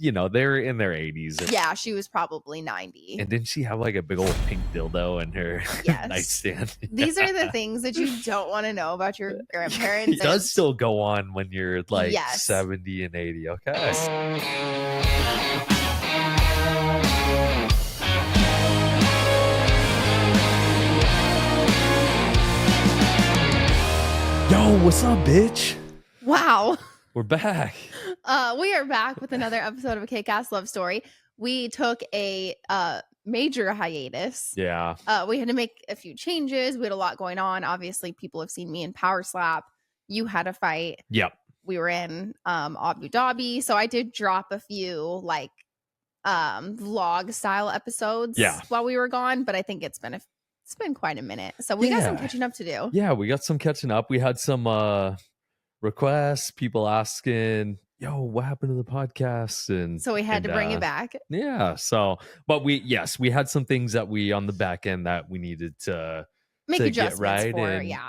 they're in their 80s. Yeah, she was probably 90. And didn't she have like a big old pink dildo in her nightstand? These are the things that you don't want to know about your grandparents. It does still go on when you're like 70 and 80. Okay. Yo, what's up, bitch? Wow. We're back. We are back with another episode of a Kick-Ass Love Story. We took a major hiatus. Yeah. We had to make a few changes. We had a lot going on. Obviously, people have seen me in Power Slap. You had a fight. Yep. We were in Abu Dhabi. So I did drop a few like vlog style episodes while we were gone, but I think it's been quite a minute. So we got some catching up to do. Yeah, we got some catching up. We had some requests, people asking, yo, what happened to the podcast? And so we had to bring it back. Yeah. So, but we had some things that we on the back end that we needed to make adjustments get right for.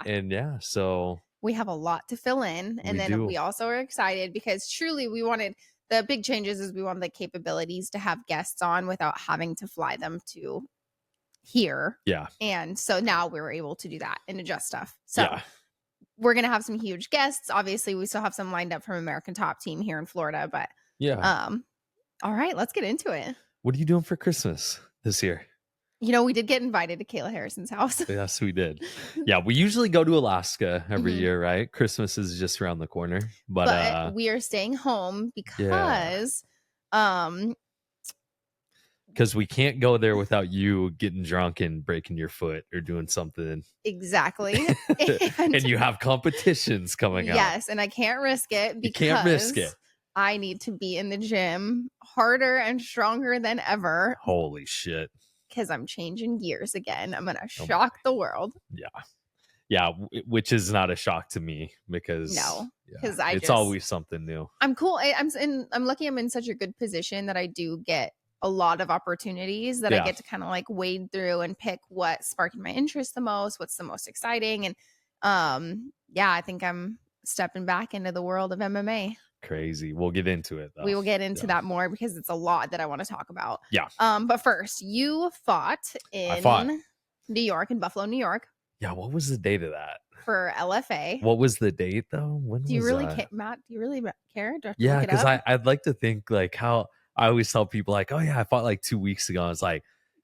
And so we have a lot to fill in. And then we also are excited because truly we wanted the big changes is we wanted the capabilities to have guests on without having to fly them to here. Yeah. And so now we were able to do that and adjust stuff. So we're going to have some huge guests. Obviously, we still have some lined up from American Top Team here in Florida, but all right, let's get into it. What are you doing for Christmas this year? We did get invited to Kayla Harrison's house. Yes, we did. Yeah, we usually go to Alaska every year, right? Christmas is just around the corner. But we are staying home because we can't go there without you getting drunk and breaking your foot or doing something. Exactly. And you have competitions coming up. Yes, and I can't risk it because I need to be in the gym harder and stronger than ever. Holy shit. Because I'm changing gears again. I'm going to shock the world. Yeah. Yeah, which is not a shock to me because it's always something new. I'm cool. I'm lucky I'm in such a good position that I do get a lot of opportunities that I get to kind of like wade through and pick what sparked my interest the most, what's the most exciting. And I think I'm stepping back into the world of MMA. Crazy. We'll get into it though. We will get into that more because it's a lot that I want to talk about. Yeah. But first, you fought in New York, in Buffalo, New York. Yeah. What was the date of that? For LFA. What was the date though? When do you really care, Matt? Do you really care? Yeah, because I'd like to think like how I always tell people like, oh yeah, I fought like 2 weeks ago. It's like,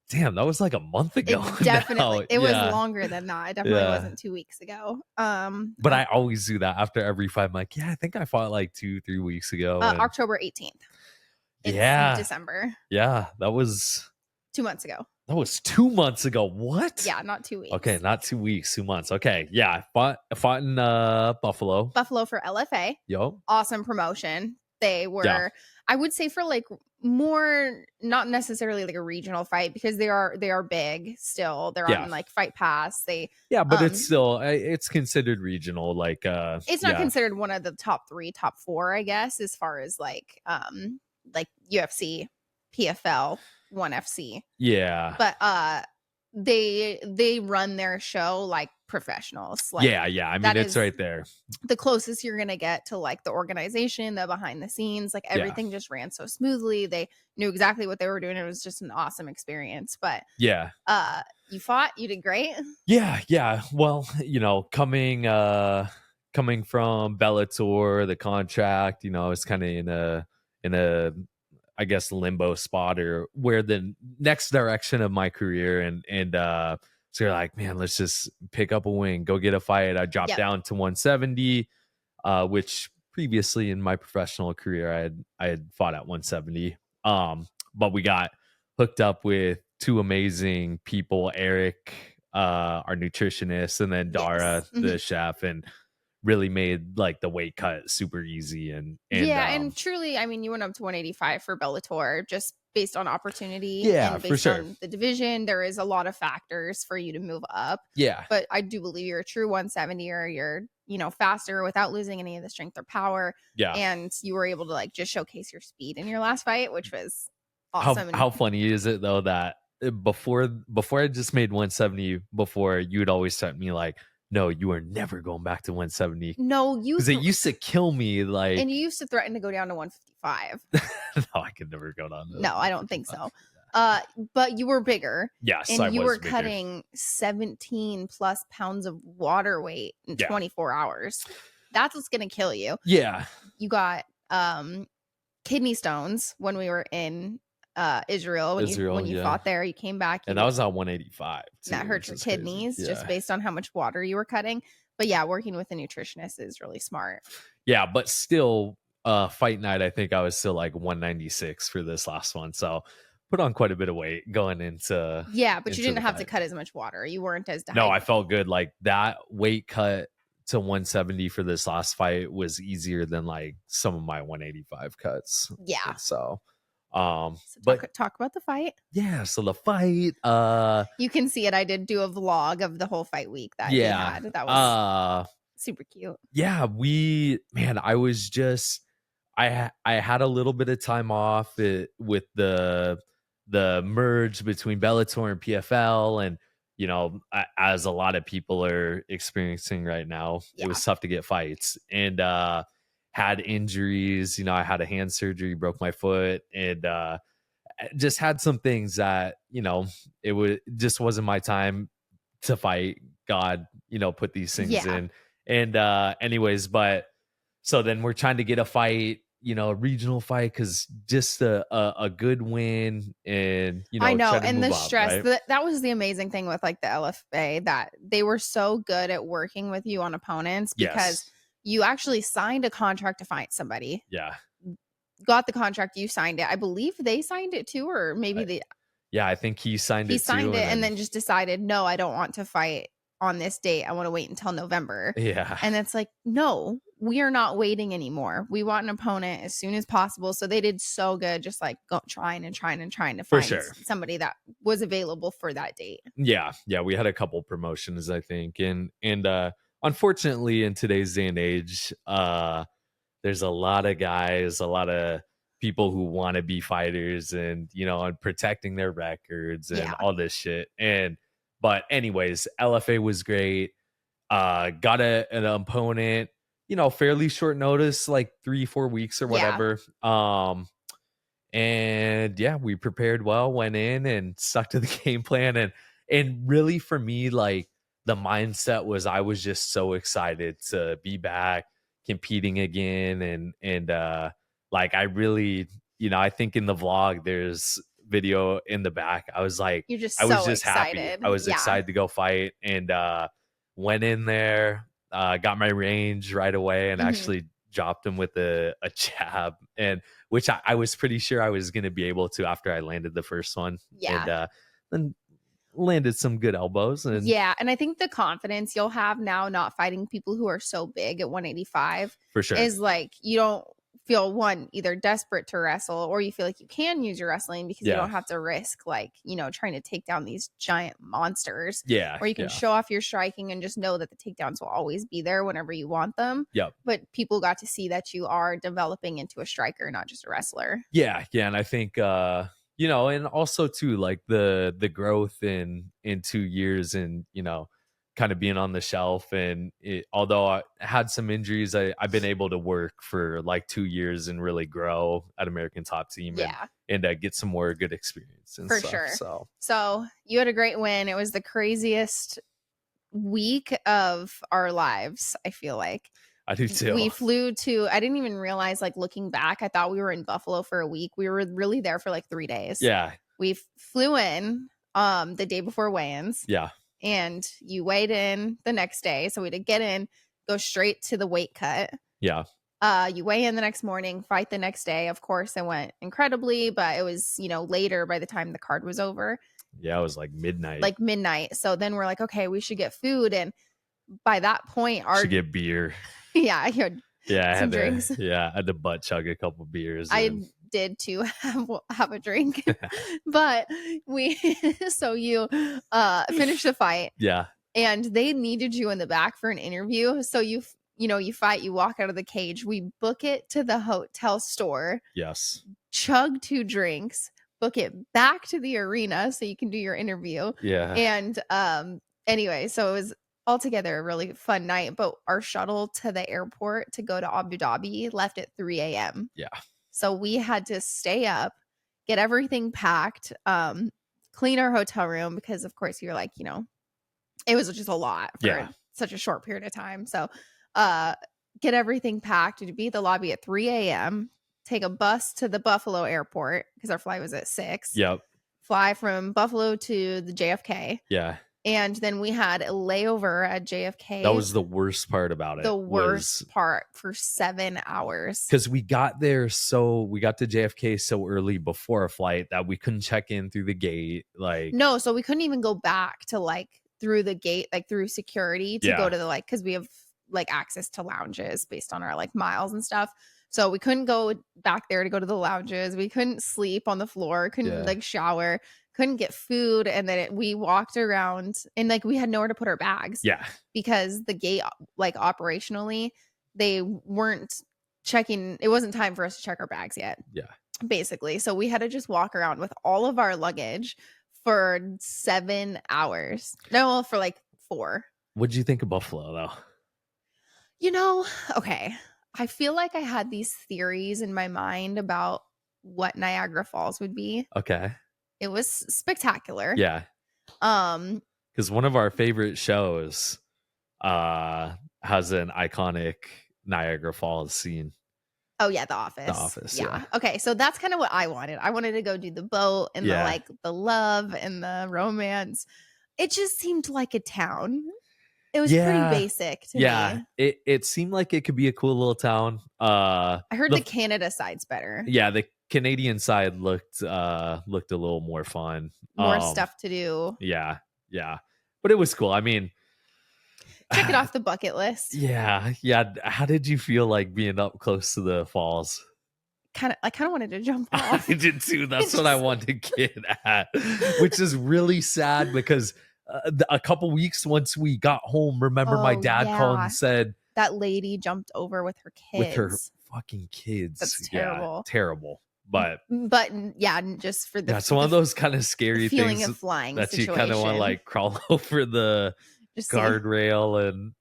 damn, that was like a month ago. Definitely. It was longer than that. It definitely wasn't 2 weeks ago. But I always do that after every fight. I'm like, yeah, I think I fought like 2-3 weeks ago. October 18th. It's December. Yeah, that was 2 months ago. That was 2 months ago. What? Yeah, not 2 weeks. Okay, not 2 weeks, 2 months. Okay, yeah, I fought in Buffalo. Buffalo for LFA. Yo. Awesome promotion. They were, I would say, for like more, not necessarily like a regional fight because they are big still. They're on like Fight Pass. But it's still it's considered regional. Like it's not considered one of the top 3, top 4, I guess, as far as like UFC, PFL, 1FC. Yeah. But they run their show like professionals. Like, yeah. I mean, it's right there. The closest you're gonna get to like the organization, the behind the scenes, like everything just ran so smoothly. They knew exactly what they were doing. It was just an awesome experience. But you fought, you did great. Yeah. Well, coming from Bellator, the contract, it's kind of in a I guess limbo spot or where the next direction of my career and so you're like, man, let's just pick up a win, go get a fight. I dropped down to 170, which previously in my professional career I had fought at 170. But we got hooked up with 2 amazing people, Eric, our nutritionist, and then Dara, the chef, and really made like the weight cut super easy and and truly, I mean, you went up to 185 for Bellator just based on opportunity. Yeah, and based for sure. on the division, there is a lot of factors for you to move up. Yeah, but I do believe you're a true 170 or you're faster without losing any of the strength or power. Yeah, and you were able to like just showcase your speed in your last fight, which was awesome. How funny is it though that before I just made 170, before you'd always tell me like, no, you are never going back to 170. No, Because it used to kill me. Like, and you used to threaten to go down to 155. no, I could never go down to No, I don't think 155. so. But you were bigger. Yes, and I you was were bigger. cutting 17 plus pounds of water weight in 24 hours. That's what's gonna kill you. Yeah. You got kidney stones when we were in Israel. When you fought there, you came back. And that was at 185. Too, that hurt your kidneys just based on how much water you were cutting. But yeah, working with a nutritionist is really smart. Yeah, but still, fight night, I think I was still like 196 for this last one. So put on quite a bit of weight going into. Yeah, but you didn't have to cut as much water. You weren't as dehydrated. No, I felt good. Like that weight cut to 170 for this last fight was easier than like some of my 185 cuts. Yeah. So talk about the fight. Yeah, so the fight, you can see it. I did do a vlog of the whole fight week that they had. That was super cute. Yeah, I was just I had a little bit of time off with the merge between Bellator and PFL, and you know, as a lot of people are experiencing right now, it was tough to get fights, and had injuries. You know, I had a hand surgery, broke my foot, and just had some things that, you know, just wasn't my time to fight. God, you know, put these things in. And anyways, but so then we're trying to get a fight, you know, a regional fight, because just a good win, and you know, I know, and the stress, right? That was the amazing thing with like the LFA, that they were so good at working with you on opponents, because you actually signed a contract to fight somebody. Yeah. Got the contract, you signed it. I believe they signed it too, or maybe I think he signed it too. He signed it and then just decided, no, I don't want to fight on this date. I want to wait until November. Yeah. And it's like, no, we are not waiting anymore. We want an opponent as soon as possible. So they did so good, just like trying to find somebody that was available for that date. Yeah. Yeah. We had a couple promotions, I think. And unfortunately, in today's day and age, there's a lot of guys, a lot of people who want to be fighters, and, you know, and protecting their records and all this shit. But anyways, LFA was great. Got an opponent, you know, fairly short notice, like 3-4 weeks or whatever. And yeah, we prepared well, went in and stuck to the game plan. And really for me, like the mindset was, I was just so excited to be back competing again. And like, I really, you know, I think in the vlog, there's video in the back. I was like, I was just excited. Happy. I was excited to go fight, and went in there, got my range right away, and actually dropped him with a jab, and which I was pretty sure I was going to be able to after I landed the first one. And then landed some good elbows. And and I think the confidence you'll have now, not fighting people who are so big at 185, for sure, is like, you don't feel either desperate to wrestle, or you feel like you can use your wrestling because you don't have to risk, like, you know, trying to take down these giant monsters. Or you can show off your striking and just know that the takedowns will always be there whenever you want them. But people got to see that you are developing into a striker, not just a wrestler. And I think you know, and also too, like the growth in 2 years, and, you know, kind of being on the shelf, and although I had some injuries, I've been able to work for like 2 years and really grow at American Top Team, and get some more good experience and for stuff. Sure. So you had a great win. It was the craziest week of our lives, I feel like. I do too. We flew to, I didn't even realize, like, looking back, I thought we were in Buffalo for a week. We were really there for like 3 days. We flew in the day before weigh-ins. And you weighed in the next day. So we had to get in, go straight to the weight cut. You weigh in the next morning, fight the next day. Of course, it went incredibly, but it was, you know, later by the time the card was over. It was like midnight. So then we're like, okay, we should get food. And by that point, should get beer. I had drinks. I had to butt chug a couple beers. I did too have a drink. But so you finished the fight. And they needed you in the back for an interview. So you fight, you walk out of the cage, we book it to the hotel store. Chug 2 drinks, book it back to the arena so you can do your interview. And anyway, so it was altogether a really fun night. But our shuttle to the airport to go to Abu Dhabi left at 3 a.m. Yeah. So we had to stay up, get everything packed, clean our hotel room because, of course, you're like, it was just a lot for such a short period of time. So get everything packed to be at the lobby at 3 a.m., take a bus to the Buffalo airport because our flight was at 6. Yep. Fly from Buffalo to the JFK. Yeah. And then we had a layover at JFK. That was the worst part about it. The worst part for 7 hours. Because we got to JFK so early before a flight that we couldn't check in through the gate. No, so we couldn't even go back to through the gate, through security to go to the because we have access to lounges based on our miles and stuff. So we couldn't go back there to go to the lounges. We couldn't sleep on the floor, couldn't shower, couldn't get food. And then we walked around and we had nowhere to put our bags. Yeah. Because the gate, operationally, they weren't checking. It wasn't time for us to check our bags yet. Yeah. Basically. So we had to just walk around with all of our luggage for 7 hours. No, for 4. What'd you think of Buffalo though? Okay. I feel like I had these theories in my mind about what Niagara Falls would be. Okay. It was spectacular. Yeah. Because one of our favorite shows has an iconic Niagara Falls scene. Oh yeah, The Office. The Office. Yeah. Okay, so that's kind of what I wanted. I wanted to go do the boat and the love and the romance. It just seemed like a town. It was pretty basic to me. Yeah, it seemed like it could be a cool little town. I heard the Canada side's better. Yeah, the Canadian side looked a little more fun. More stuff to do. Yeah. But it was cool. I mean, check it off the bucket list. Yeah. How did you feel being up close to the falls? I kind of wanted to jump off. I did too. That's what I wanted to get at, which is really sad because a couple weeks once we got home, remember my dad called and said that lady jumped over with her kids. With her fucking kids. That's terrible. Yeah, terrible. But yeah, just for it's one of those kind of scary feeling things of flying that situation. You kind of want to crawl over the guardrail and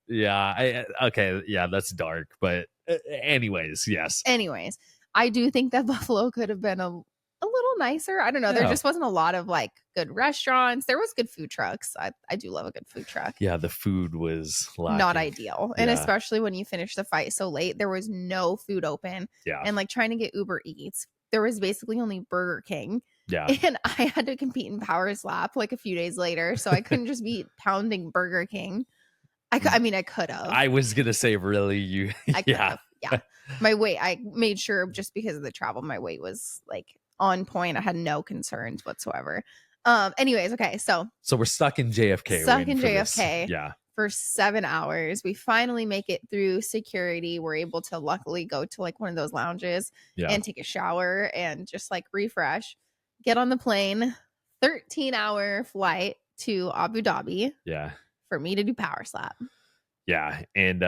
that's dark. But anyways, yes. Anyways, I do think that Buffalo could have been a little nicer. I don't know. There just wasn't a lot of good restaurants. There was good food trucks. I do love a good food truck. Yeah, the food was not ideal. And especially when you finish the fight so late, there was no food open. Yeah. And trying to get Uber Eats, there was basically only Burger King. Yeah. And I had to compete in Power Slap a few days later. So I couldn't just be pounding Burger King. I could have. I was going to say, really? I could have. Yeah. My weight, I made sure just because of the travel, my weight was on point. I had no concerns whatsoever. Anyways, okay, so we're stuck in JFK. Yeah, for 7 hours. We finally make it through security. We're able to luckily go to one of those lounges and take a shower and just refresh. Get on the plane. 13-hour flight to Abu Dhabi. Yeah, for me to do Power Slap. Yeah, and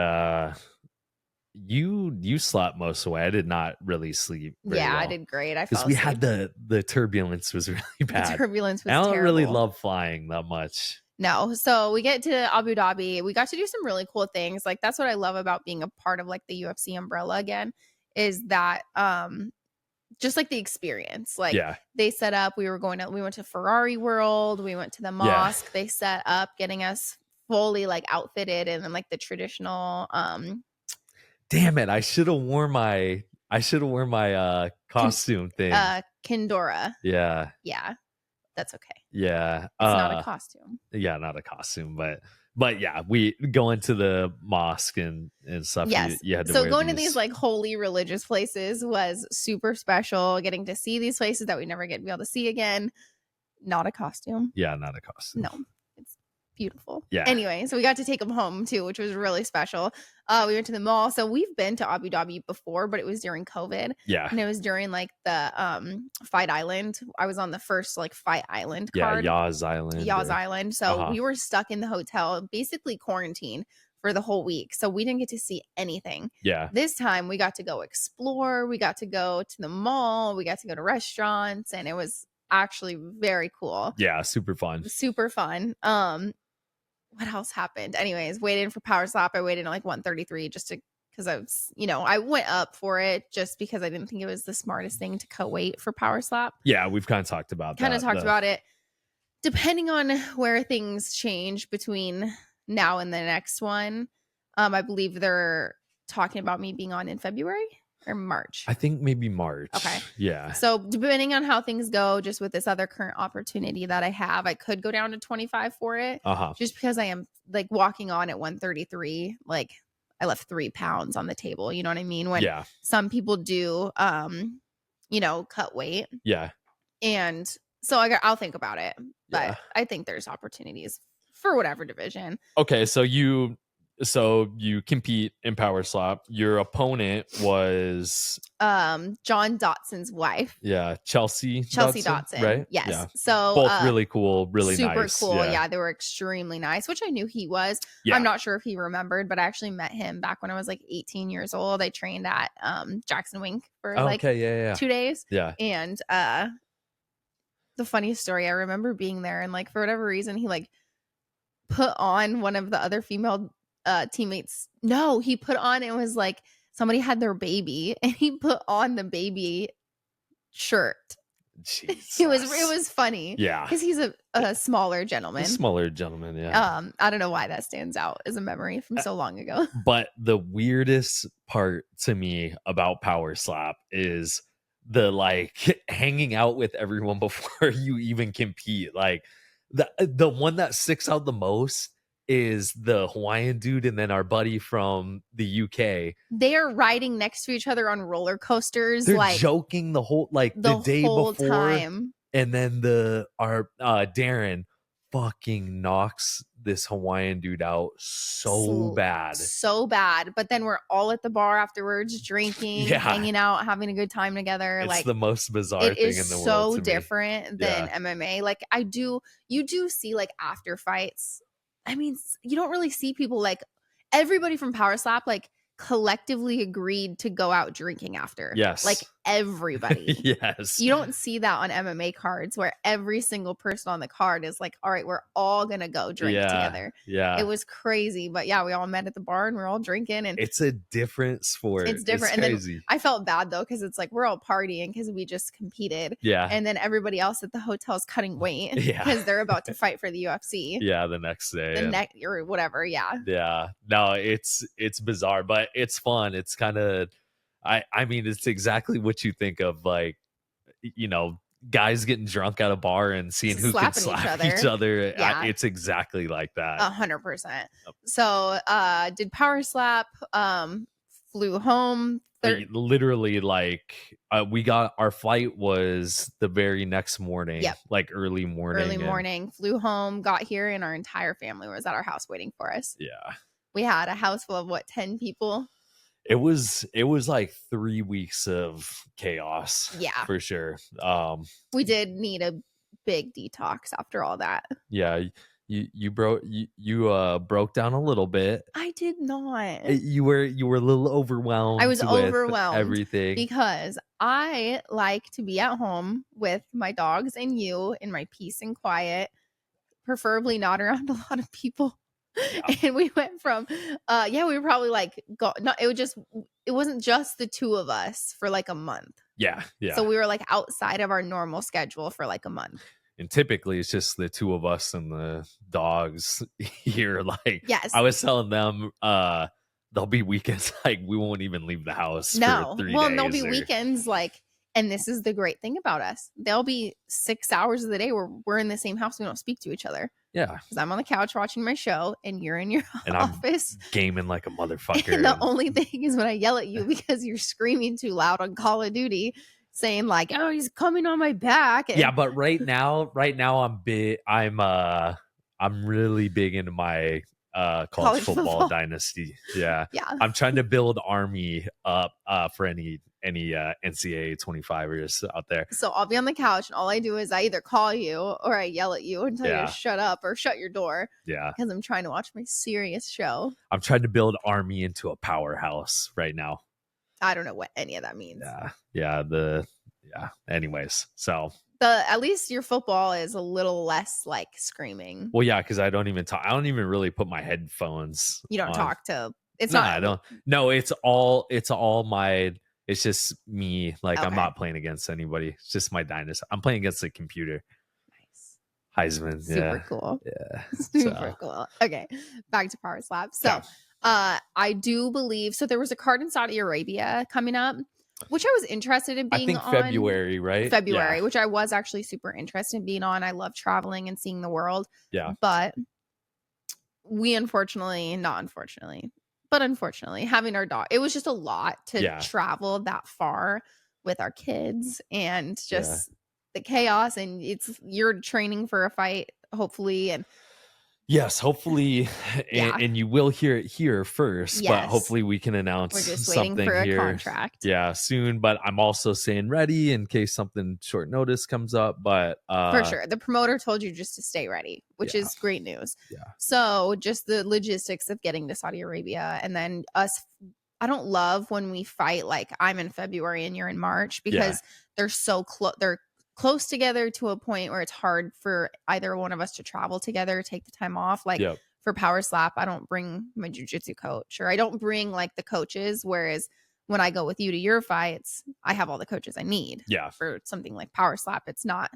you slept most of the way. I did not really sleep very well. I did great. I fell because we had the turbulence was really bad. The turbulence was I don't terrible. really love flying that much. No. So we get to Abu Dhabi. We got to do some really cool things. That's what I love about being a part of the UFC umbrella again, is that just the experience. They set up, we went to Ferrari World, we went to the mosque. Yeah. They set up getting us fully outfitted and then the traditional damn it, I should have worn my costume thing. Kindora. Yeah. Yeah. That's okay. Yeah. It's not a costume. Yeah, not a costume, but yeah, we go into the mosque and stuff. Yes. You had to so going to these holy religious places was super special. Getting to see these places that we never get to be able to see again. Not a costume. Yeah, not a costume. No. It's beautiful. Yeah. Anyway, so we got to take them home too, which was really special. We went to the mall. So we've been to Abu Dhabi before, but it was during COVID. Yeah. And it was during the Fight Island. I was on the first Fight Island card. Yeah, Yaz Island. So we were stuck in the hotel, basically quarantined for the whole week. So we didn't get to see anything. Yeah. This time we got to go explore. We got to go to the mall. We got to go to restaurants, and it was actually very cool. Yeah, super fun. Super fun. what else happened? Anyways, waited for Power Slap. I waited like 133 just to, because I was, I went up for it just because I didn't think it was the smartest thing to cut weight for Power Slap. Yeah, we've kind of talked about it. Depending on where things change between now and the next one, I believe they're talking about me being on in February or March. I think maybe March. Okay. Yeah. So depending on how things go, just with this other current opportunity that I have, I could go down to 25 for it. Just because I am like walking on at 133, like I left 3 pounds on the table. You know what I mean? When some people do, cut weight. Yeah. And so I'll think about it. But I think there's opportunities for whatever division. Okay. So you compete in Power Slap. Your opponent was John Dotson's wife. Yeah, Chelsea Dotson, right? Yes. Yeah. So both really cool, really super nice. Cool. Yeah, they were extremely nice, which I knew he was. Yeah. I'm not sure if he remembered, but I actually met him back when I was like 18 years old. I trained at Jackson Wink for 2 days. Yeah. And the funniest story, I remember being there and like for whatever reason he like put on one of the other female teammates. No, he put on, it was like somebody had their baby and he put on the baby shirt. Jesus. It was funny. Yeah. Because he's a smaller gentleman. Yeah. I don't know why that stands out as a memory from so long ago. But the weirdest part to me about Power Slap is the like hanging out with everyone before you even compete. Like the one that sticks out the most is the Hawaiian dude and then our buddy from the UK. They are riding next to each other on roller coasters. They're like joking the whole the day whole before time. And then our Darren fucking knocks this Hawaiian dude out so bad. But then we're all at the bar afterwards, drinking, hanging out, having a good time together. It's like the most bizarre thing in the world. It is so different than MMA. Like you do see like after fights. I mean, you don't really see people like everybody from Power Slap like collectively agreed to go out drinking after. Yes. Like everybody. Yes. You don't see that on MMA cards where every single person on the card is like, all right, we're all going to go drink together. Yeah. It was crazy. But yeah, we all met at the bar and we're all drinking. And it's a different sport. It's different. It's and crazy. Then I felt bad though, because it's like we're all partying because we just competed. Yeah. And then everybody else at the hotel is cutting weight because they're about to fight for the UFC. Yeah, the next day. Or whatever. Yeah. Yeah. No, it's bizarre, but it's fun. It's kind of I mean, it's exactly what you think of, like, guys getting drunk at a bar and seeing who can slap each other. Yeah. It's exactly like that. 100%. So did Power Slap, flew home. Literally, like, we got our flight was the very next morning. Yep. Like early morning. Flew home, got here, and our entire family was at our house waiting for us. Yeah. We had a house full of 10 people? It was like 3 weeks of chaos. Yeah, for sure. We did need a big detox after all that. Yeah, you broke down a little bit. I did not. You were a little overwhelmed. I was overwhelmed everything because I like to be at home with my dogs and you in my peace and quiet, preferably not around a lot of people. Yeah. And we went from we were probably like it wasn't just the two of us for like a month. Yeah. So we were like outside of our normal schedule for like a month. And typically it's just the two of us and the dogs here. Like, yes. I was telling them there'll be weekends like we won't even leave the house for 3 days. There'll be weekends like, and this is the great thing about us, there'll be 6 hours of the day where we're in the same house. We don't speak to each other. Yeah. Because I'm on the couch watching my show and you're in your office. I'm gaming like a motherfucker. And the only thing is when I yell at you because you're screaming too loud on Call of Duty, saying like, oh, he's coming on my back. And yeah, but right now I'm big. I'm really big into my college football dynasty. Yeah. I'm trying to build army up for any NCAA 25ers out there. So I'll be on the couch and all I do is I either call you or I yell at you and tell you to shut up or shut your door. Yeah. Because I'm trying to watch my serious show. I'm trying to build army into a powerhouse right now. I don't know what any of that means. Yeah. Anyways, so at least your football is a little less like screaming. Well, yeah, because I don't even talk. I don't even really put my headphones You don't on. talk to. It's No, not. I don't. No, it's all my. It's just me. Like I'm Okay. not playing against anybody. It's just my dinosaur. I'm playing against the computer. Nice. Heisman. Super Yeah. cool. Yeah. Super cool. Okay, back to Power Slap. So, Yeah. I do believe so. There was a card in Saudi Arabia coming up, which I was interested in I being think on. February, right? February, Yeah. which I was actually super interested in being on. I love traveling and seeing the world. Yeah. But we unfortunately, not unfortunately, but unfortunately, having our dog, it was just a lot to travel that far with our kids and just the chaos. And you're training for a fight, hopefully. And yes, hopefully, and you will hear it here first, but hopefully we can announce we're just something waiting for here. A contract. Yeah, soon. But I'm also saying ready in case something short notice comes up. But for sure, the promoter told you just to stay ready, which is great news. Yeah. So just the logistics of getting to Saudi Arabia, and then us. I don't love when we fight like I'm in February and you're in March because they're so close. They're close together to a point where it's hard for either one of us to travel together, take the time off. Like for Power Slap, I don't bring my jiu-jitsu coach, or I don't bring like the coaches. Whereas when I go with you to your fights, I have all the coaches I need. Yeah. For something like Power Slap, it's not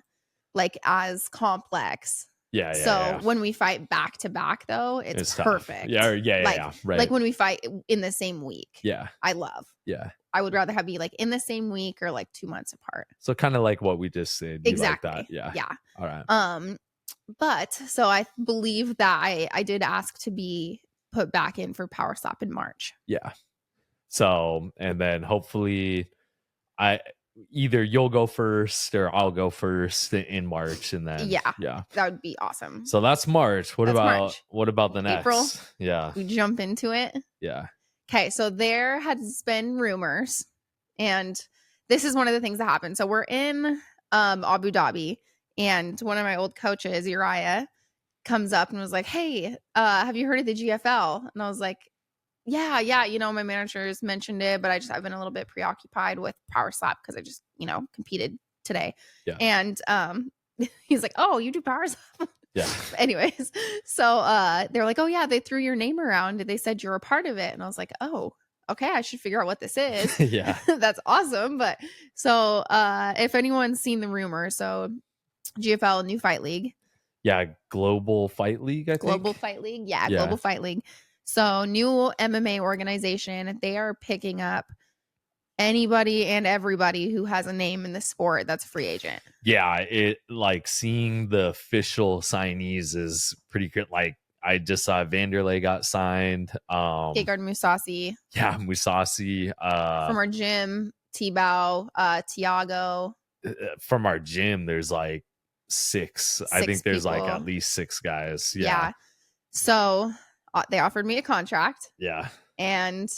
like as complex. Yeah. So when we fight back to back, though, it's perfect. Tough. Yeah. Right. Like when we fight in the same week. Yeah. I love. Yeah. I would rather have be like in the same week or like 2 months apart. So kind of like what we just said. Exactly. Like that. Yeah. Yeah. All right. But so I believe that I did ask to be put back in for Power Slap in March. Yeah. So, and then hopefully either you'll go first or I'll go first in March, and then that would be awesome. So that's March. What about the next? April? Yeah. We jump into it. Yeah. Okay, so there has been rumors, and this is one of the things that happened. So we're in Abu Dhabi, and one of my old coaches, Uriah, comes up and was like, "Hey, have you heard of the GFL?" And I was like, yeah, you know, my managers mentioned it, but I've been a little bit preoccupied with Power Slap because I just, you know, competed today. Yeah. And he's like, "Oh, you do Power Slap?" Yeah. Anyways, so they're like, "Oh yeah, they threw your name around. They said you're a part of it." And I was like, "Oh, okay, I should figure out what this is." Yeah. That's awesome. But so if anyone's seen the rumor, so GFL, New Fight League. Yeah, Global Fight League, I think. Global Fight League. Yeah, Global Fight League. So new MMA organization, they are picking up anybody and everybody who has a name in the sport that's a free agent. Yeah, it like seeing the official signees is pretty good. Like I just saw Vanderlei got signed. Gegard Mousasi. Yeah, Mousasi. From our gym, T-Bow, Tiago. From our gym, there's like six. I think there's people. like at least 6 guys. Yeah. So they offered me a contract. Yeah. And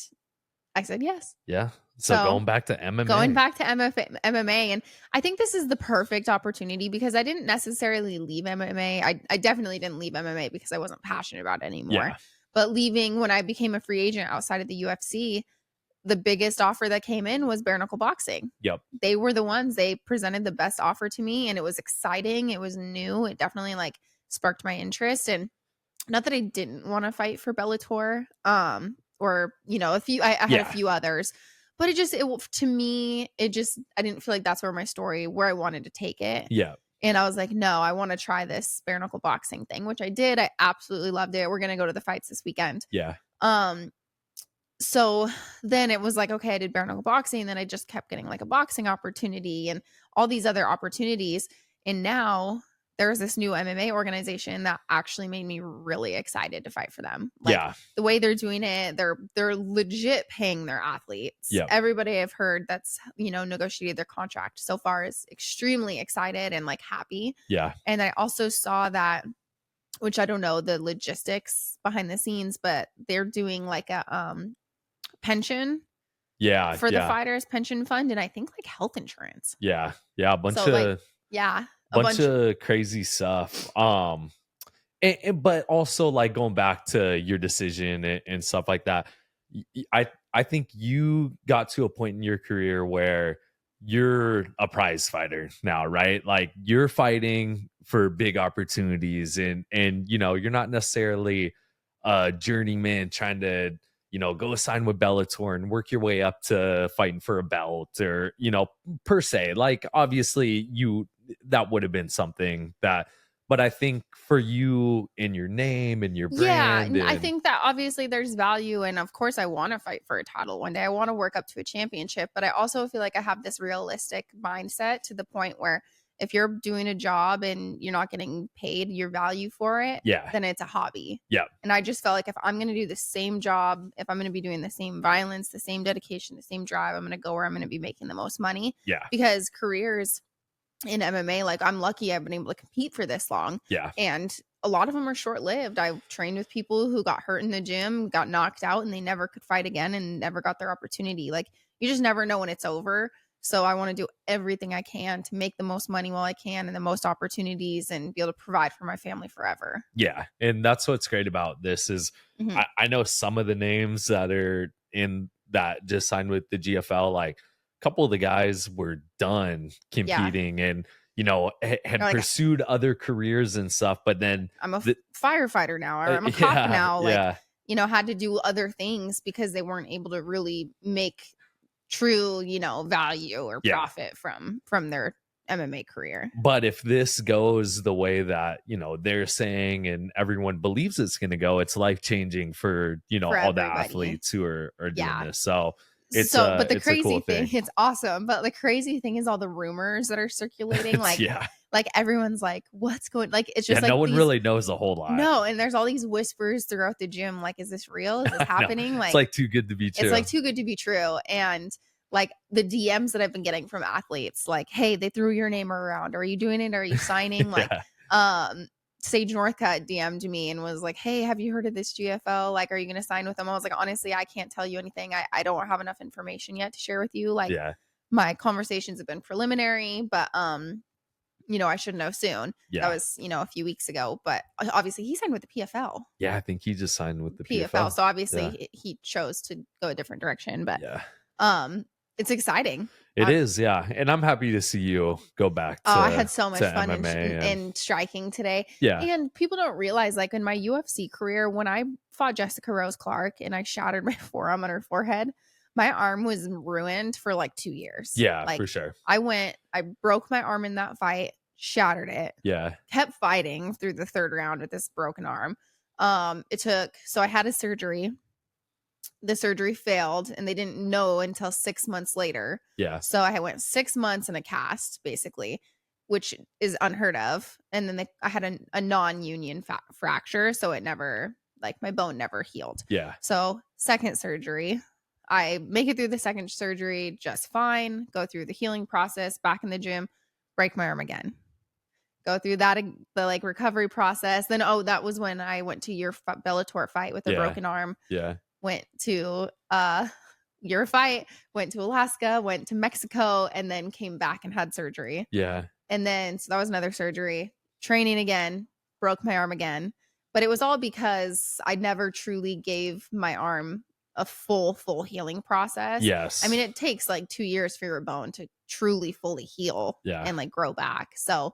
I said yes. Yeah. So going back to MMA. Going back to MMA. And I think this is the perfect opportunity because I didn't necessarily leave MMA. I definitely didn't leave MMA because I wasn't passionate about it anymore. Yeah. But leaving when I became a free agent outside of the UFC, the biggest offer that came in was bare knuckle boxing. Yep. They were the ones, they presented the best offer to me, and it was exciting. It was new. It definitely like sparked my interest. And not that I didn't want to fight for Bellator, or, you know, I had a few others, but I didn't feel like that's where I wanted to take it. Yeah. And I was like, no, I want to try this bare knuckle boxing thing, which I did. I absolutely loved it. We're going to go to the fights this weekend. Yeah. So then it was like, okay, I did bare knuckle boxing. And then I just kept getting like a boxing opportunity and all these other opportunities. And now there's this new MMA organization that actually made me really excited to fight for them. Like, the way they're doing it, they're legit paying their athletes. Yep. Everybody I've heard that's, you know, negotiated their contract so far is extremely excited and like happy. Yeah. And I also saw that, which I don't know the logistics behind the scenes, but they're doing like a pension for the fighters, pension fund, and I think like health insurance. Yeah. A bunch of crazy stuff. But also like going back to your decision and stuff like that, I think you got to a point in your career where you're a prize fighter now, right? Like you're fighting for big opportunities, and you're not necessarily a journeyman trying to, go sign with Bellator and work your way up to fighting for a belt or, per se. Like obviously that would have been something that, but I think for you in your name and your Yeah, brand, and I and think that obviously there's value, and of course I want to fight for a title one day. I want to work up to a championship, but I also feel like I have this realistic mindset to the point where if you're doing a job and you're not getting paid your value for it, yeah, then it's a hobby. yeah, And I just felt like if I'm going to do the same job, if I'm going to be doing the same violence, the same dedication, the same drive, I'm going to go where I'm going to be making the most money. yeah, Because careers in MMA, like I'm lucky I've been able to compete for this long. yeah, And a lot of them are short lived. I've trained with people who got hurt in the gym, got knocked out, and they never could fight again and never got their opportunity. Like you just never know when it's over. So I want to do everything I can to make the most money while I can and the most opportunities and be able to provide for my family forever. yeah. And that's what's great about this is Mm-hmm. I know some of the names that are in that just signed with the GFL, like a couple of the guys were done Yeah. competing and, had Like, pursued other careers and stuff, but then I'm a firefighter now, or I'm a cop now. Like, had to do other things because they weren't able to really make true, value or profit from their MMA career. But if this goes the way that, they're saying and everyone believes it's going to go, it's life-changing for, all everybody. the athletes who are doing this. So but the crazy cool thing, it's awesome. But the crazy thing is all the rumors that are circulating, like everyone's like, what's going, like, it's just like no one really knows a whole lot. No. And there's all these whispers throughout the gym. Like, is this real? Is this happening? Like, it's like too good to be true. It's like too good to be true. And like the DMs that I've been getting from athletes, like, hey, they threw your name around. Are you doing it? Are you signing? Like, Sage Northcutt DM'd me and was like, hey, have you heard of this GFL? Like, are you going to sign with them? I was like, honestly, I can't tell you anything. I don't have enough information yet to share with you. Like, my conversations have been preliminary, but, I should know soon. Yeah. That was, a few weeks ago, but obviously he signed with the PFL. Yeah. I think he just signed with the PFL. So obviously he chose to go a different direction, but it's exciting. It is, yeah. And I'm happy to see you go back to I had so much fun MMA in striking today. Yeah. And people don't realize, like, in my UFC career, when I fought Jessica Rose Clark and I shattered my forearm on her forehead, my arm was ruined for like 2 years. Yeah, like, for sure. I broke my arm in that fight, shattered it. Yeah. Kept fighting through the third round with this broken arm. So I had a surgery. The surgery failed and they didn't know until 6 months later. Yeah. So I went 6 months in a cast, basically, which is unheard of. And then I had a non-union fracture. So it never, like, my bone never healed. Yeah. So second surgery, I make it through the second surgery just fine, go through the healing process, back in the gym, break my arm again. Go through that, the like recovery process. Then, that was when I went to your Bellator fight with a broken arm. Yeah. Went to your fight, went to Alaska, went to Mexico, and then came back and had surgery. Yeah. And then, so that was another surgery, training again, broke my arm again. But it was all because I never truly gave my arm a full healing process. Yes. I mean, it takes like 2 years for your bone to truly fully heal and like grow back. So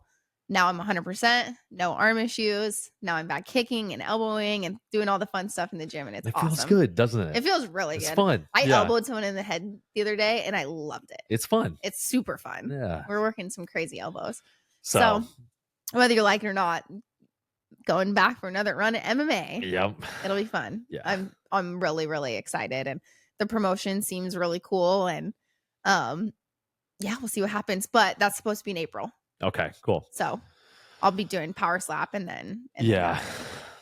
now I'm 100%, no arm issues. Now I'm back kicking and elbowing and doing all the fun stuff in the gym, and it awesome. Feels good, doesn't it? It feels really good. It's fun. I elbowed someone in the head the other day, and I loved it. It's fun. It's super fun. Yeah. We're working some crazy elbows. So whether you like it or not, going back for another run at MMA. Yep. It'll be fun. Yeah. I'm really, really excited, and the promotion seems really cool, and we'll see what happens. But that's supposed to be in April. Okay, cool. So I'll be doing Power Slap and then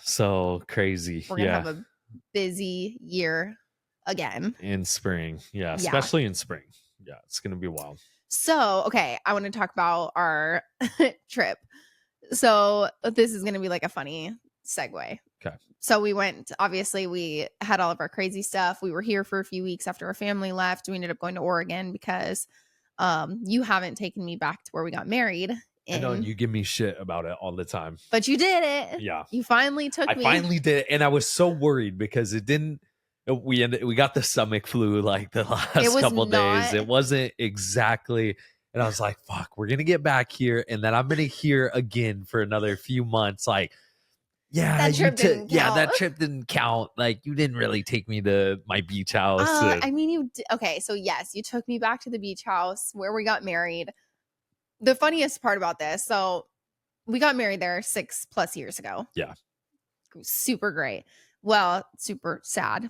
so crazy. We're gonna have a busy year again in spring. Yeah, especially in spring. Yeah, it's gonna be wild. So okay, I want to talk about our trip. So this is gonna be like a funny segue. Okay. So we went, obviously we had all of our crazy stuff. We were here for a few weeks after our family left. We ended up going to Oregon because you haven't taken me back to where we got married. I know you give me shit about it all the time. But you did it. Yeah. You finally took me. I finally did it. And I was so worried because it didn't we got the stomach flu like the It last was couple days. not. It wasn't exactly, and I was like, fuck, we're gonna get back here, and then I'm gonna hear again for another few months. Like, yeah, That trip didn't yeah, count. that trip didn't count. Like, you didn't really take me to my beach house. I mean, okay, so yes, you took me back to the beach house where we got married. The funniest part about this, so we got married there 6+ years ago. Yeah. Super great. Well, super sad.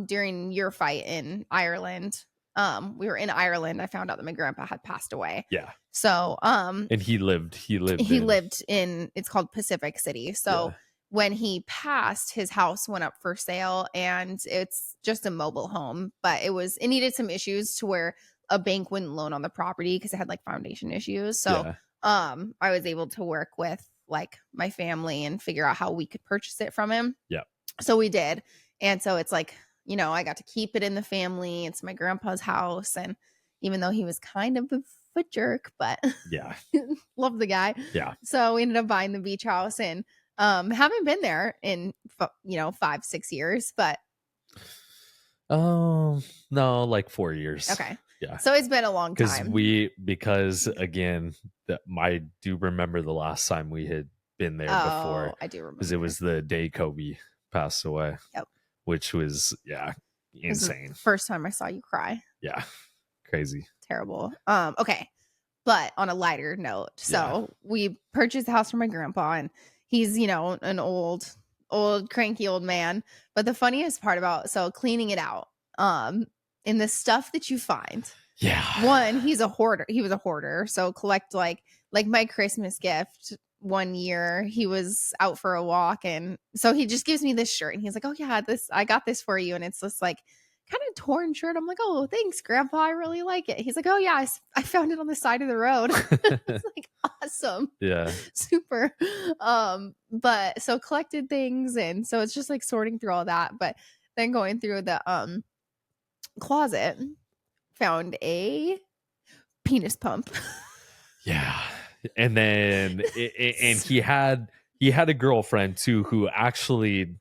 During your fight in Ireland, we were in Ireland. I found out that my grandpa had passed away. Yeah. So, and he lived in, it's called Pacific City. So when he passed, his house went up for sale, and it's just a mobile home, but it needed some issues to where a bank wouldn't loan on the property because it had like foundation issues. So, I was able to work with like my family and figure out how we could purchase it from him. Yeah. So we did. And so it's like, you know, I got to keep it in the family. It's my grandpa's house. And even though he was kind of a foot jerk, but yeah, love the guy. Yeah. So we ended up buying the beach house, and haven't been there in 5-6 years, but no, like 4 years. Okay. Yeah. So it's been a long time. Because again, I do remember the last time we had been there before. I do remember. Because it was the day Kobe passed away. Yep. Which was insane. First time I saw you cry. Yeah. Crazy. Terrible. Okay. But on a lighter note, so we purchased the house for my grandpa, and he's, an old cranky old man. But the funniest part about cleaning it out, in the stuff that you find. Yeah. One, he's a hoarder. He was a hoarder. So collect like my Christmas gift. One year he was out for a walk, and so he just gives me this shirt, and he's like, "Oh yeah, I got this for you." And it's this like kind of torn shirt. I'm like, "Oh, thanks, Grandpa. I really like it." He's like, "Oh yeah, I found it on the side of the road." It's like awesome. Yeah. Super. But so collected things, and so it's just like sorting through all that. But then going through the closet, found a penis pump. Yeah. And then and he had a girlfriend too who actually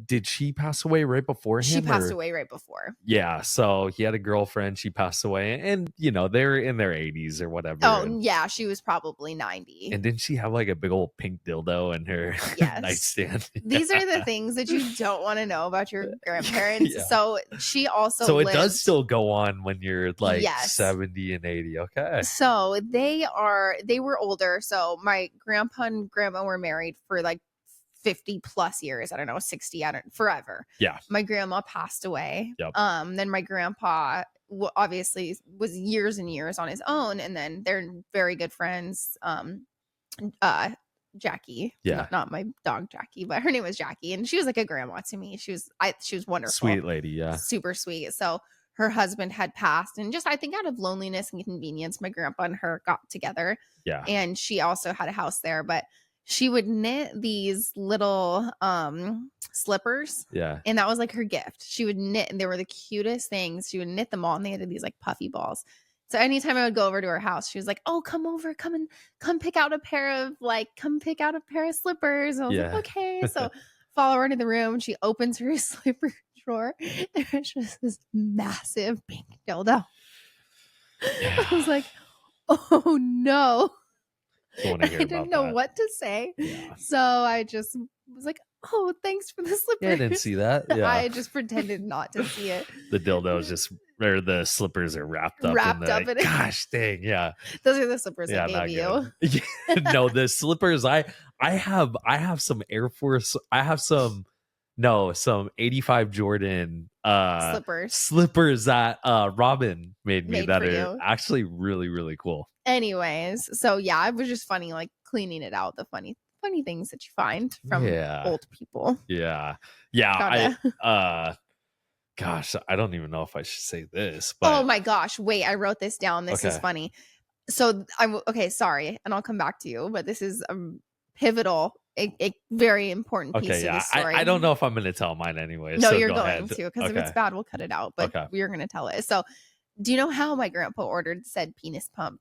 did she pass away right before him? She passed away right before. Yeah, so he had a girlfriend, she passed away, and they're in their 80s or whatever. Oh, yeah, she was probably 90. And didn't she have like a big old pink dildo in her nightstand? These are the things that you don't want to know about your grandparents. Yeah. So she also it does still go on when you're like 70 and 80. Okay. So they were older. So my grandpa and grandma were married for like 50+ years. I don't know, 60, forever. Yeah. My grandma passed away. Yep. Then my grandpa obviously was years and years on his own, and then they're very good friends. Jackie, not my dog Jackie, but her name was Jackie, and she was like a grandma to me. She was wonderful, sweet lady, yeah, super sweet. So her husband had passed, and just I think out of loneliness and convenience, my grandpa and her got together. Yeah, and she also had a house there, but she would knit these little slippers. Yeah. And that was like her gift. She would knit, and they were the cutest things. She would knit them all, and they had these like puffy balls. So anytime I would go over to her house, she was like, "Oh, come over, come pick out a pair of slippers." And I was like, "Okay." So follow her into the room. She opens her slipper drawer, and it's just this massive pink dildo. Yeah. I was like, "Oh no." I didn't know what to say. Yeah. So I just was like, "Oh, thanks for the slippers." Yeah, I didn't see that. Yeah. I just pretended not to see it. The dildo is just where the slippers are wrapped up in it. Gosh dang, yeah. Those are the slippers I gave you. No, the slippers I have some Air Force. I have some 85 Jordan slippers that Robin made me that are actually really, really cool. Anyways, so yeah, it was just funny, like cleaning it out, the funny things that you find from old people. Yeah. Gosh, I don't even know if I should say this, but oh my gosh, wait, I wrote this down. This is funny. So sorry, and I'll come back to you, but this is pivotal, a very important piece of the story. I don't know if I'm going to tell mine anyway. No, so you're going to, because if it's bad, we'll cut it out. But we're going to tell it. So, do you know how my grandpa ordered said penis pump?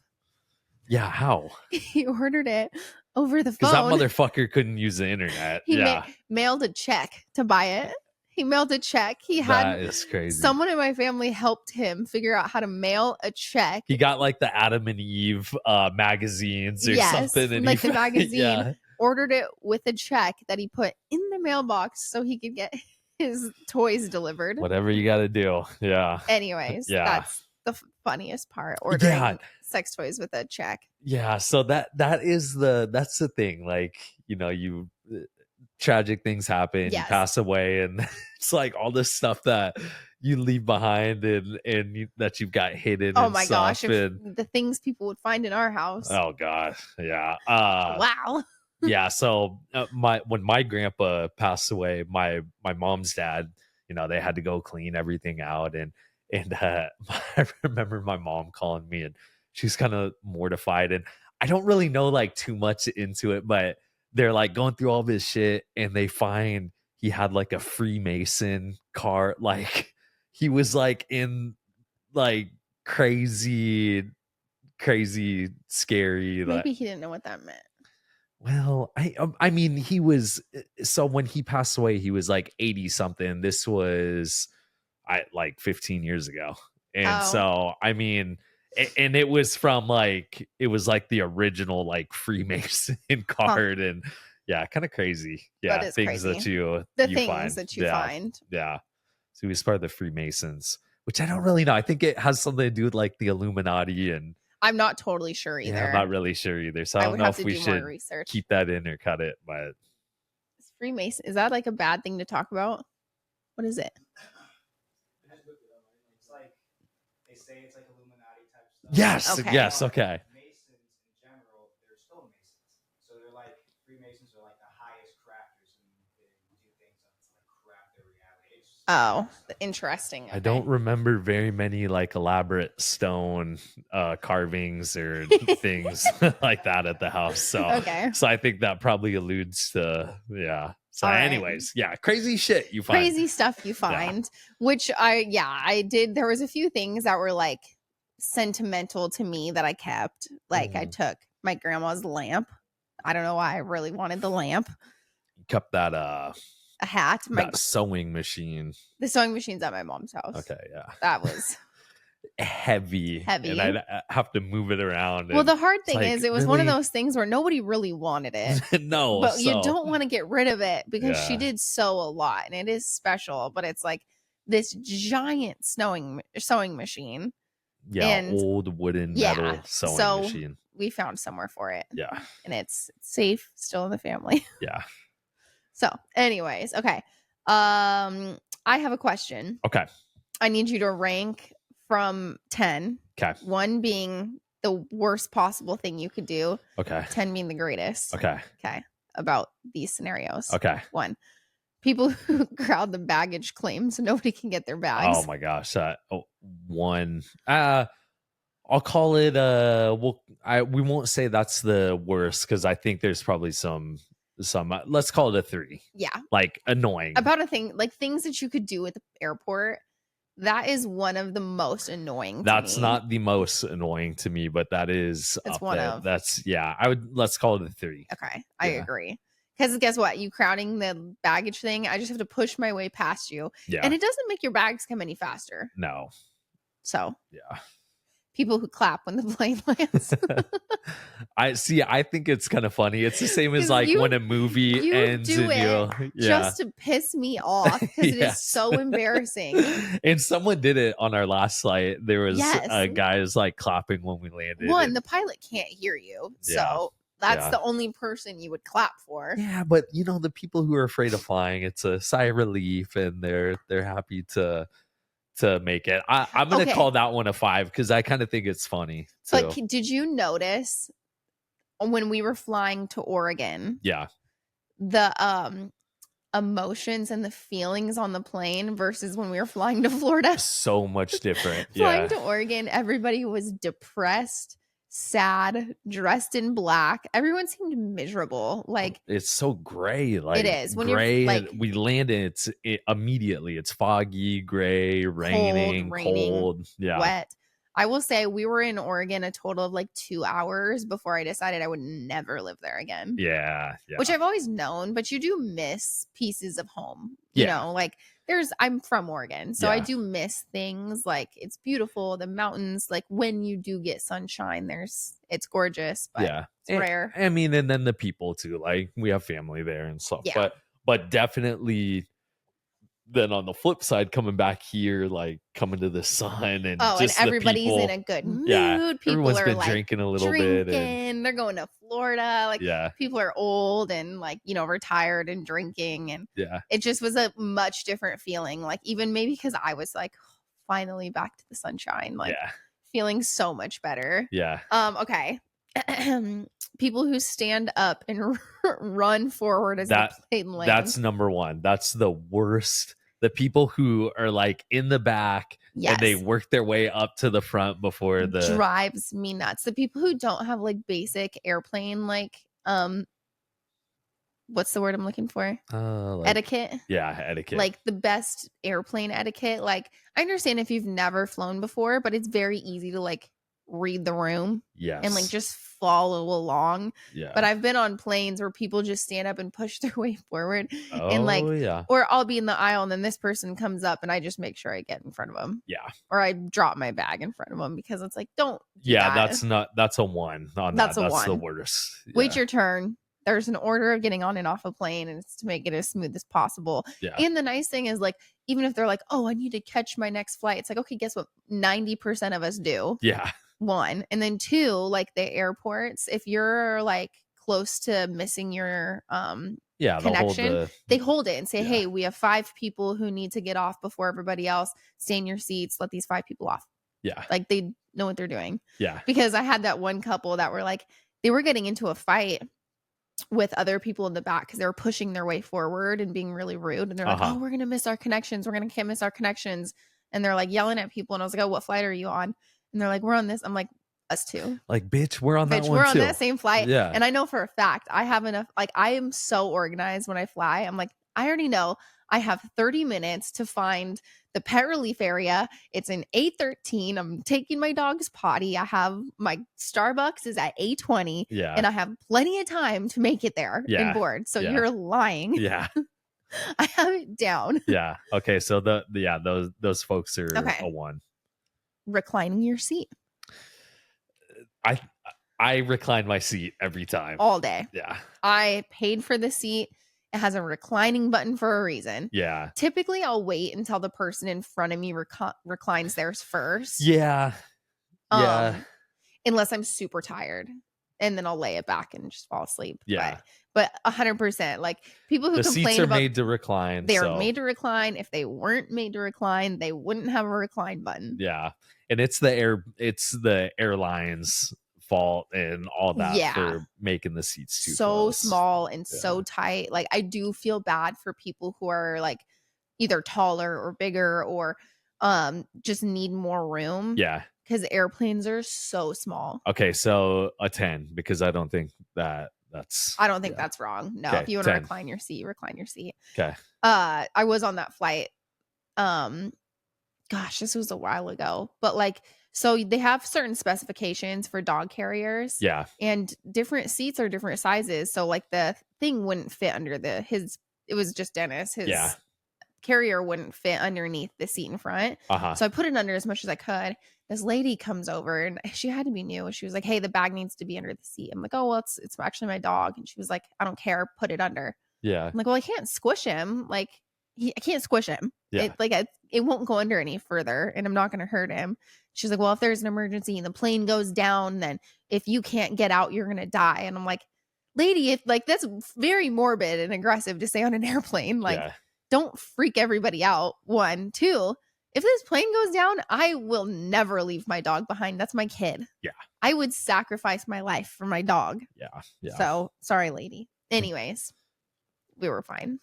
Yeah, how? He ordered it over the phone. Because that motherfucker couldn't use the internet. He mailed a check to buy it. He mailed a check. He That had is crazy. someone in my family helped him figure out how to mail a check. He got like the Adam and Eve magazines or something. And like the magazine. Yeah. Ordered it with a check that he put in the mailbox so he could get his toys delivered. Whatever you got to do. Yeah. Anyways, Yeah. that's the funniest part. Ordering sex toys with a check. Yeah. So that's the thing. Like, you tragic things happen, you pass away, and it's like all this stuff that you leave behind and that you've got hidden. Oh my gosh. The things people would find in our house. Oh gosh. Yeah. Wow. Yeah. So when my grandpa passed away, my mom's dad, they had to go clean everything out. And I remember my mom calling me and she's kind of mortified. And I don't really know like too much into it, but they're like going through all this shit and they find he had like a Freemason card. Like he was like in like crazy, scary. Maybe he didn't know what that meant. Well, I mean, he was, so when he passed away, he was like 80 something. This was like 15 years ago. And so, I mean, and it was from like, it was like the original like Freemason card. And yeah, kind of crazy. Yeah. That is things crazy. that you find. Yeah. So he was part of the Freemasons, which I don't really know. I think it has something to do with like the Illuminati, and I'm not totally sure either. Yeah, I'm not really sure either. So I don't know if we should keep that in or cut it. But Freemason, is that like a bad thing to talk about? What is it? It's like they say it's like Illuminati type stuff. Yes. Okay. Yes. Okay. Masons in general, they're still Masons. So they're like, Freemasons are like the highest crafters, and they do things that like craft their reality. Interesting. Okay. I don't remember very many like elaborate stone carvings or things like that at the house. So I think that probably alludes to So anyways, crazy shit you find. Crazy stuff you find, which I did. There was a few things that were like sentimental to me that I kept. Like I took my grandma's lamp. I don't know why I really wanted the lamp. You kept that a hat. That sewing machine. The sewing machine's at my mom's house. Okay, yeah. That was heavy. And I'd have to move it around. Well, the hard thing is it was one of those things where nobody really wanted it. No. But you don't want to get rid of it because she did sew a lot and it is special. But it's like this giant sewing machine. Yeah, and old wooden metal sewing machine. We found somewhere for it. Yeah. And it's safe still in the family. Yeah. So, anyways, okay. I have a question. Okay. I need you to rank from 10. Okay. 1 being the worst possible thing you could do. Okay. 10 being the greatest. Okay. Okay. About these scenarios. Okay. 1. People who crowd the baggage claim so nobody can get their bags. Oh my gosh. 1. I'll call it we won't say that's the worst because I think there's probably some let's call it a 3. Yeah. Like annoying. About a thing, like things that you could do at the airport. That is one of the most annoying to me. Not the most annoying to me, but that is it's one there. Of. Let's call it a 3. Okay. I agree. Because guess what? You crowding the baggage thing, I just have to push my way past you. Yeah. And it doesn't make your bags come any faster. No. So. Yeah. People who clap when the plane lands. I think it's kind of funny. It's the same as like when a movie ends and just to piss me off because it is so embarrassing. And someone did it on our last flight. There was a guy who's like clapping when we landed. The pilot can't hear you. So that's the only person you would clap for. Yeah, but the people who are afraid of flying, it's a sigh of relief and they're happy to make it. I'm going to call that one a 5 because I kind of think it's funny. Too. But did you notice when we were flying to Oregon? Yeah. The emotions and the feelings on the plane versus when we were flying to Florida. So much different. Flying to Oregon, everybody was depressed, sad, dressed in black. Everyone seemed miserable. Like it's so gray. Like it is when gray. You're, like, we land and immediately it's foggy, gray, raining, cold, wet. I will say we were in Oregon a total of like 2 hours before I decided I would never live there again. Yeah. Which I've always known, but you do miss pieces of home. You know, like I'm from Oregon, so I do miss things. Like it's beautiful, the mountains, like when you do get sunshine, it's gorgeous, but it's rare. I mean, and then the people too, like we have family there and stuff, but definitely then on the flip side, coming back here, like coming to the sun and just and everybody's the people, in a good mood. People everyone's are been like drinking a little bit, and they're going to Florida. Like people are old and like, you know, retired and drinking, and it just was a much different feeling. Like even maybe because I was like finally back to the sunshine, like feeling so much better. Okay. People who stand up and run forward as the plane lands. That's number one. That's the worst. The people who are like in the back and they work their way up to the front before drives me nuts. The people who don't have like basic airplane, like, what's the word I'm looking for? Etiquette. Yeah, etiquette. Like the best airplane etiquette. Like I understand if you've never flown before, but it's very easy to like read the room and like just follow along. But I've been on planes where people just stand up and push their way forward and like or I'll be in the aisle and then this person comes up and I just make sure I get in front of them, or I drop my bag in front of them, because it's like don't do that. That's a one on that's the worst. Wait your turn. There's an order of getting on and off a plane, and it's to make it as smooth as possible. And the nice thing is, like, even if they're like, oh, I need to catch my next flight, it's like, okay, guess what? 90% of us do. One. And then two, like the airports, if you're like close to missing your connection, they hold it and say, hey, we have 5 people who need to get off before everybody else. Stay in your seats. Let these 5 people off. Like they know what they're doing. Because I had that one couple that were like, they were getting into a fight with other people in the back because they were pushing their way forward and being really rude. And they're like, oh, we're going to miss our connections. We're going to miss our connections. And they're like yelling at people. And I was like, oh, what flight are you on? And they're like, we're on this. I'm like, us too. Like, bitch, we're on that one we're too. On that same flight. And I know for a fact I have enough. Like, I am so organized when I fly. I'm like, I already know I have 30 minutes to find the pet relief area. It's in 8:13. I'm taking my dog's potty. I have my Starbucks is at 8:20. And I have plenty of time to make it there and board. So you're lying. I have it down. Okay. So those folks are a one. Reclining your seat. I recline my seat every time. All day. I paid for the seat. It has a reclining button for a reason. Typically, I'll wait until the person in front of me reclines theirs first. Unless I'm super tired. And then I'll lay it back and just fall asleep. But 100%. Like people who the complain seats are about made to recline. They are made to recline. If they weren't made to recline, they wouldn't have a recline button. And it's the airlines' fault and all that for making the seats too close. Small and so tight. Like I do feel bad for people who are like either taller or bigger or just need more room. Because airplanes are so small. Okay, so a 10, because I don't think that's that's wrong. No, if you want to recline your seat, recline your seat. Okay. I was on that flight. Gosh, this was a while ago. But like, so they have certain specifications for dog carriers. And different seats are different sizes. So like the thing wouldn't fit under it was just Dennis. His carrier wouldn't fit underneath the seat in front. So I put it under as much as I could. This lady comes over and she had to be new. She was like, hey, the bag needs to be under the seat. I'm like, oh, well, it's actually my dog. And she was like, I don't care. Put it under. I'm like, well, I can't squish him. Like, I can't squish him. It won't go under any further and I'm not going to hurt him. She's like, well, if there's an emergency and the plane goes down, then if you can't get out, you're going to die. And I'm like, lady, if like that's very morbid and aggressive to say on an airplane. Like, don't freak everybody out. 1, 2. If this plane goes down, I will never leave my dog behind. That's my kid. I would sacrifice my life for my dog. So sorry, lady. Anyways, we were fine.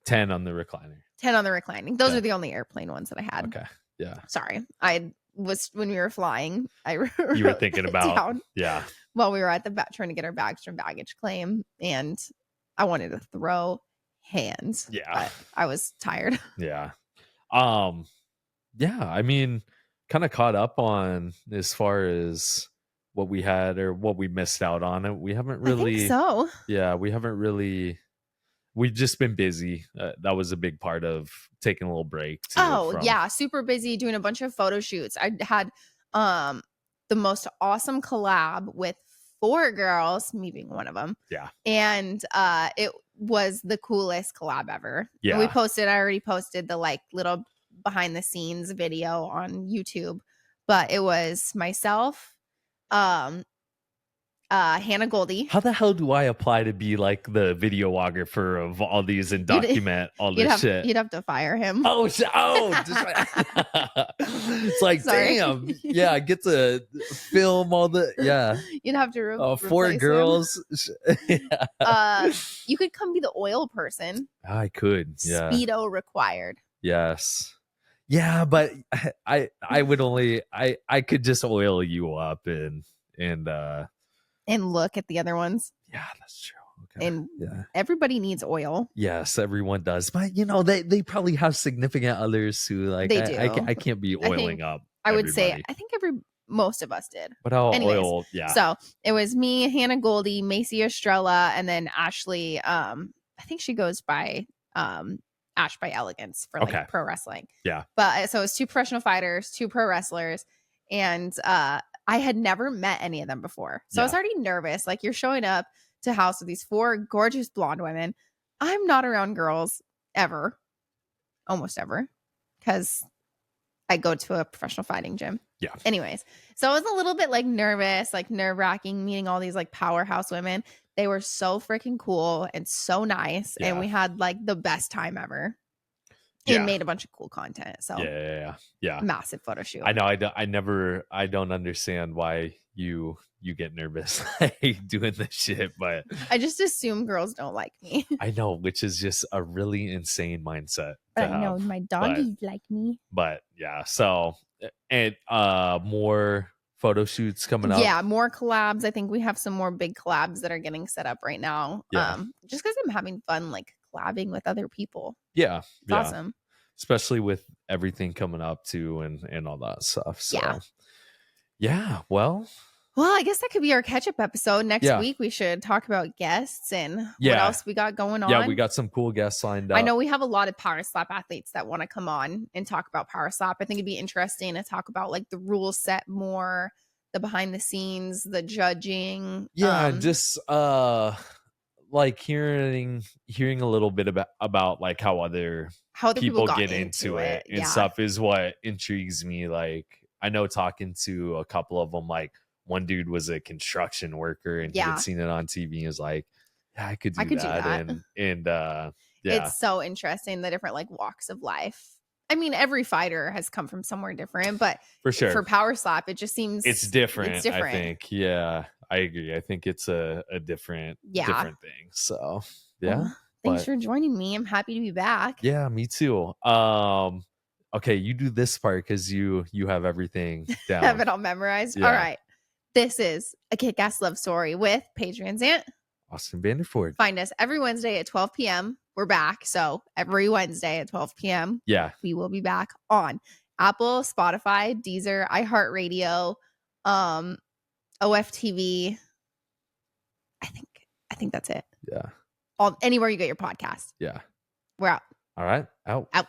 10 on the recliner. 10 on the reclining. Those are the only airplane ones that I had. Okay. Sorry. I was when we were flying. You were thinking about while we were at the trying to get our bags from baggage claim, and I wanted to throw hands. But I was tired. I mean, kind of caught up on as far as what we had or what we missed out on. It we haven't I think really, so. yeah, we haven't really. We've just been busy. That was a big part of taking a little break too. Oh, yeah, super busy doing a bunch of photo shoots. I had the most awesome collab with 4 girls, me being one of them. Yeah. And it was the coolest collab ever. Yeah. And I already posted the like little behind the scenes video on YouTube, but it was myself, Hannah Goldie. How the hell do I apply to be like the videographer of all these and document all this shit? You'd have to fire him. It's like, Sorry. damn. Yeah, I get to film all the, yeah. You'd have to 4 girls. You could come be the oil person. I could. Yeah. Speedo required. Yes. Yeah, but I would only, I could just oil you up and look at the other ones. Yeah, that's true. Okay. And everybody needs oil. Yes, everyone does. But they probably have significant others who like they do. I can't be oiling up. I would say I think most of us did. But I'll oil, yeah. So it was me, Hannah Goldie, Macy Estrella, and then Ashley. I think she goes by Ash by Elegance for like pro wrestling. Yeah. But so it was 2 professional fighters, 2 pro wrestlers, and I had never met any of them before. So I was already nervous. Like, you're showing up to house with these 4 gorgeous blonde women. I'm not around girls ever, almost ever, because I go to a professional fighting gym. Yeah. Anyways, so I was a little bit like nervous, like nerve-wracking, meeting all these like powerhouse women. They were so freaking cool and so nice. Yeah. And we had like the best time ever. And made a bunch of cool content. So yeah, massive photo shoot. I know. I don't understand why you get nervous doing this shit, but I just assume girls don't like me. I know, which is just a really insane mindset. I know my doggies like me. But yeah, so and more photo shoots coming up. Yeah, more collabs. I think we have some more big collabs that are getting set up right now. Yeah. Just because I'm having fun like collabing with other people. Yeah. It's awesome. Especially with everything coming up too and all that stuff. So yeah. Well, I guess that could be our catch-up episode. Next week we should talk about guests and what else we got going on. Yeah, we got some cool guests lined up. I know we have a lot of Power Slap athletes that want to come on and talk about Power Slap. I think it'd be interesting to talk about like the rule set more, the behind the scenes, the judging. Yeah, just like hearing a little bit about like how other people get into it and stuff is what intrigues me. Like, I know talking to a couple of them, like one dude was a construction worker and he had seen it on TV and was like, yeah, I could do that. And it's so interesting, the different like walks of life. I mean, every fighter has come from somewhere different, but for sure, for Power Slap, it just seems it's different. I think, yeah, I agree. I think it's a different thing. So thanks for joining me. I'm happy to be back. Yeah, me too. Okay, you do this part because you have everything down. Have it all memorized. All right. This is a kick-ass love story with Paige Vanzant, Austin Vanderford. Find us every Wednesday at 12 p.m. We're back. So every Wednesday at 12 p.m. We will be back on Apple, Spotify, Deezer, iHeartRadio, OFTV. I think that's it. Yeah. Anywhere you get your podcast. Yeah. We're out. All right. Out. Out.